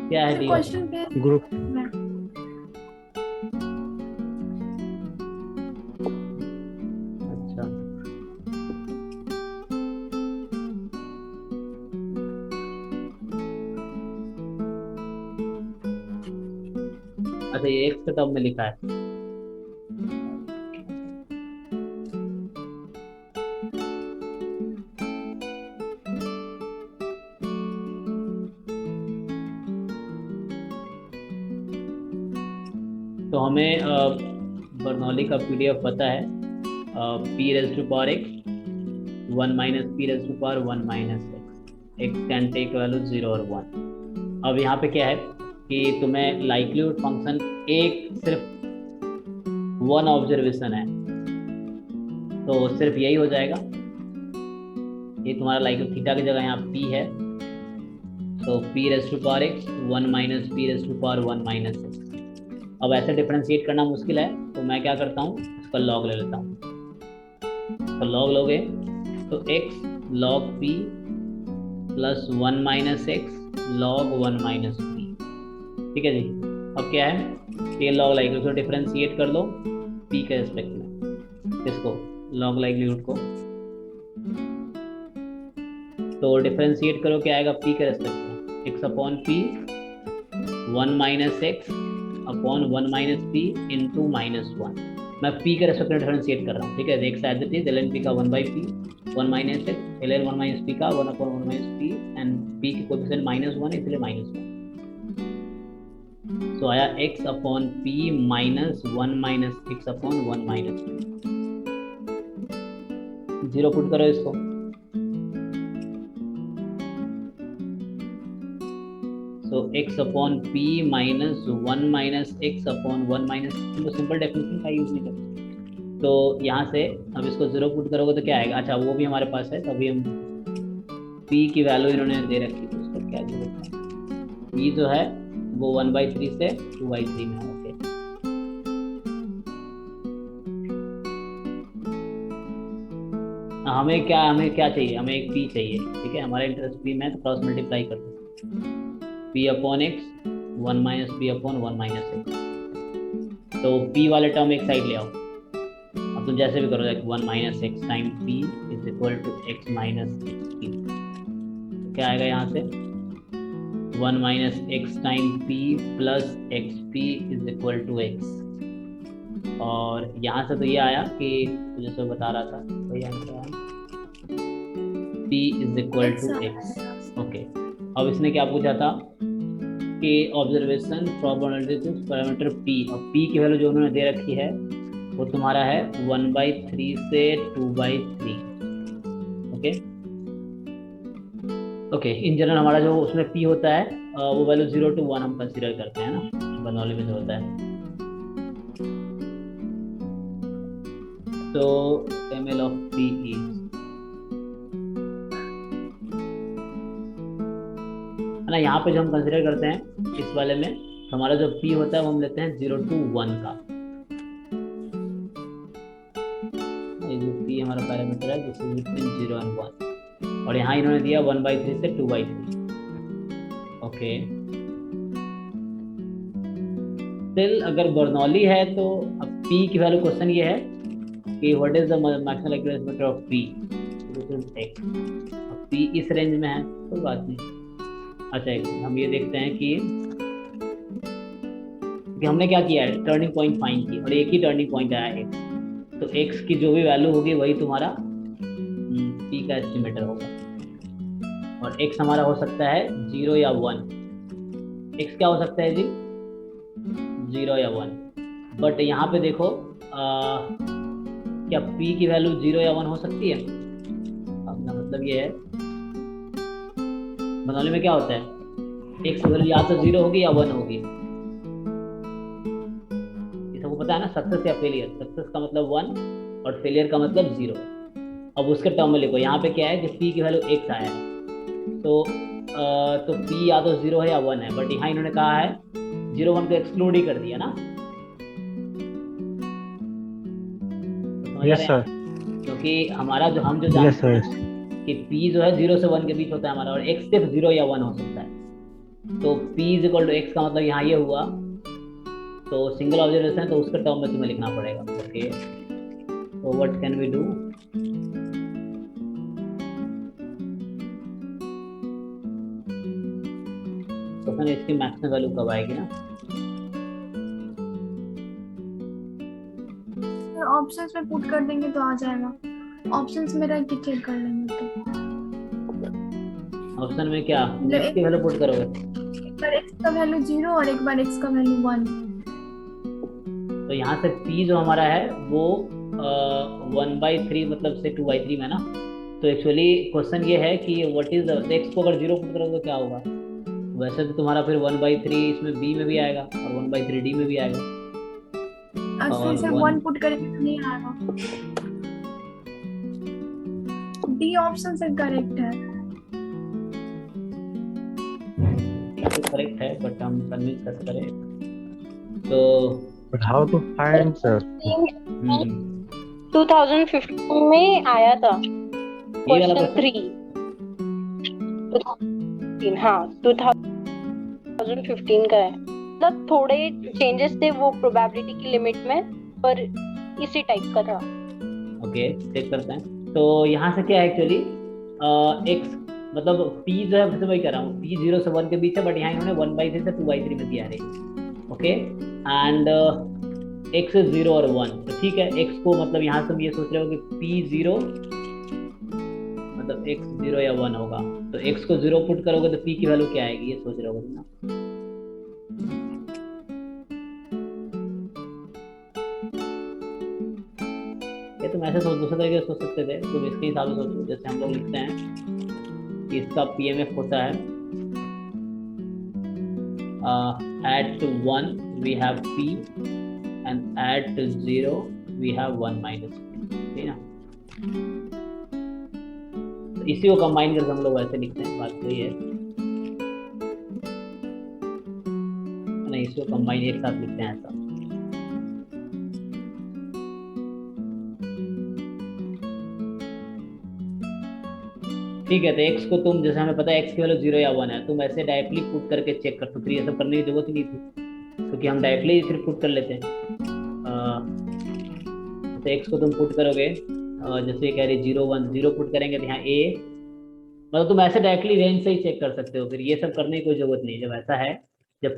क्या है डी? क्वेश्चन पे ग्रुप अच्छा अच्छा, ये एक्स के टर्म में लिखा है। तो हमें बर्नौली का पीडीएफ पता है, p raised to power x 1 minus p raised to power 1 minus x can take value 0 और 1। अब यहाँ पे क्या है कि तुम्हें लाइक्लीहुड फंक्शन एक सिर्फ 1 ऑब्जर्वेशन है, तो सिर्फ यही हो जाएगा। ये तुम्हारा लाइक थीटा की जगह यहाँ p है, तो p raise to power x 1 minus p raise to power 1 minus x। अब ऐसे डिफरेंशिएट करना मुश्किल है, तो मैं क्या करता हूँ, इसका लॉग ले लेता हूँ। तो लॉग लोगे तो x log p plus 1 minus x log 1 minus p। ठीक है जी। अब क्या है, ये लॉग लाइक्लीहुड को डिफरेंशिएट कर लो p के रिस्पेक्ट में, इसको लॉग लाइक्लीहुड को, तो डिफरेंशिएट करो क्या आएगा p के रिस्पेक्ट में, x upon p 1 minus x upon 1 minus p into minus 1। मैं p के रेस्पेक्ट में डिफरेंशिएट कर रहा हूँ। ठीक है, x as it is ln p का 1 by p 1 minus x ln 1 minus p का 1 upon 1 minus p and p की कोएफिशिएंट -1 इसलिए -1। तो आया x upon p minus 1 minus x upon 1 minus p। 0 put करो इसको, so x upon p minus 1 minus x upon 1 minus, तो simple definition का use नहीं करते। तो यहाँ से अब इसको 0 पुट करोगे तो क्या आएगा, अच्छा वो भी हमारे पास है, तो अभी हम p की वैल्यू इन्होंने दे रखी, तो उसका क्या जरूरत है, p जो है वो 1/3 से 2/3 में है। ओके, हमें क्या चाहिए, हमें एक p चाहिए। ठीक है, हमारा इंटरेस्ट p में है, तो क्रॉस मल्टीप्लाई कर दो, p upon x 1 minus p upon 1 minus x। तो p वाले टर्म एक साइड ले आओ। अब तुम जैसे भी करो, 1 minus x time p is equal to x minus p। क्या आएगा यहाँ से, 1 minus x time p plus xp is equal to x। और यहाँ से तो ये आया कि जैसे बता रहा था, वही आंसर आया, p is equal to x। Okay, अब इसने क्या पूछा था कि ऑब्जर्वेशन प्रोबेबिलिटी पैरामीटर p, और p की वैल्यू जो उन्होंने दे रखी है वो तुम्हारा है 1/3 से 2/3। ओके, इन जनरल हमारा जो उसमें p होता है वो वैल्यू 0 to 1 हम कंसीडर करते हैं ना, बर्नौली में जो होता है। तो ml ऑफ p इज, है ना, यहाँ पे जो हम कंसीडर करते हैं इस वाले में, हमारा जो p होता है वो हम लेते हैं 0 to 1 का। ये जो p हमारा पैरामीटर है दिस इज बिटवीन 0 and 1, और यहाँ इन्होंने दिया 1/3 से 2/3। ओके, स्टिल अगर बर्नौली है तो अब p की वैल्यू, क्वेश्चन ये है कि what is the maximum likelihood vector of p, this is x। अब p इस रेंज में है, कोई बात नहीं। अच्छा, हम ये देखते हैं कि हमने क्या किया है, टर्निंग पॉइंट फाइंड की, और एक ही टर्निंग पॉइंट आया x, तो x की जो भी वैल्यू होगी वही तुम्हारा p का एस्टिमेटर होगा। और x हमारा हो सकता है 0 या 1। x क्या हो सकता है जी, 0 या 1। बट यहाँ पे देखो क्या p की वैल्यू 0 या 1 हो सकती है? अपना मतलब ये है, बर्नौली में क्या होता है, x की वैल्यू या तो 0 होगी या 1 होगी। ये सबको पता है ना, सक्सेस या फेलियर, सक्सेस का मतलब 1 और फेलियर का मतलब 0। अब उसके टर्म में लिखो, यहाँ पे क्या है कि p की वैल्यू x आया है, तो p या तो 0 है या 1 है, बट यहाँ इन्होंने कहा है 0 1 को एक्सक्लूड ही कर दिया ना। यस सर, क्योंकि हमारा जो हम जो जानते हैं कि p जो है 0 से 1 के बीच होता है हमारा, और x सिर्फ 0 या 1 हो सकता है। तो p is equal to x का मतलब यहाँ ये हुआ, तो सिंगल ऑब्जर्वेशन है तो उसके टर्म में तुम्हें लिखना पड़ेगा। ओके, तो व्हाट कैन वी डू, तो फिर इसकी मैक्सिमम वैल्यू कब आएगी ना, ऑप्शंस में पुट कर देंगे तो आ जाएगा। ऑप्शंस में रह के चेक कर लेंगे। तो ऑप्शन में क्या x की वैल्यू पुट करोगे, एक बार x का वैल्यू 0 और एक बार x का वैल्यू 1। तो यहाँ से p जो हमारा है वो 1/3 मतलब से 2/3 में ना। तो एक्चुअली क्वेश्चन ये है कि व्हाट इज x को अगर 0 पुट करोगे तो क्या होगा, वैसे तो तुम्हारा फिर 1/3 इसमें b में भी आएगा और 1/3 d में भी आएगा। फिर से 1 पुट करेंगे तो नहीं आएगा, डी ऑप्शन से करेक्ट है। तो करेक्ट है, बट हम कन्विंस कैसे करें? तो But how to find, sir? 2015 में आया था ये वाला क्वेश्चन question? 3 हाँ 2015 का है। मतलब थोड़े चेंजेस थे वो प्रोबेबिलिटी की लिमिट में, पर इसी टाइप का था। ओके, चेक करते हैं। तो यहाँ से क्या है एक्चुअली, एक्स मतलब p जो है, फिर से वही कर रहा हूँ, p 0 से 1 के बीच है, बट यहाँ इन्होंने 1/3 से 2/3 में दिया है। ओके, एंड x 0 और 1, तो ठीक है। x को मतलब यहाँ से हम ये सोच रहे हो कि p 0 मतलब x 0 या 1 होगा, तो x को 0 पुट करोगे तो p की वैल्यू क्या आएगी, ये सोच रहे होगे ना। ये तुम ऐसे दूसरे तरीके से सोच सकते थे, तुम इसके हिसाब से सोचो। जैसे हम लोग लिखते हैं कि इसका PMF होता है at 1 we have p and at 0 we have 1 minus p, ठीक है ना। तो इसी को कंबाइन करके हम लोग ऐसे लिखते हैं, बात तो ये है नहीं, इसको कंबाइन एक साथ लिखते हैं ऐसा। ठीक है, तो x को तुम जैसे हमें पता है x की वैल्यू 0 या 1 है, तुम ऐसे डायरेक्टली पुट करके चेक कर सकते, ये सब करने की जरूरत ही नहीं थी, क्योंकि हम डायरेक्टली सिर्फ पुट कर लेते हैं। तो x को तुम पुट करोगे, जैसे कह रही 0 1 0 पुट करेंगे तो यहाँ a, मतलब तुम ऐसे डायरेक्टली रेंज से ही चेक कर सकते हो, फिर ये सब करने की कोई जरूरत नहीं। जब ऐसा है, जब p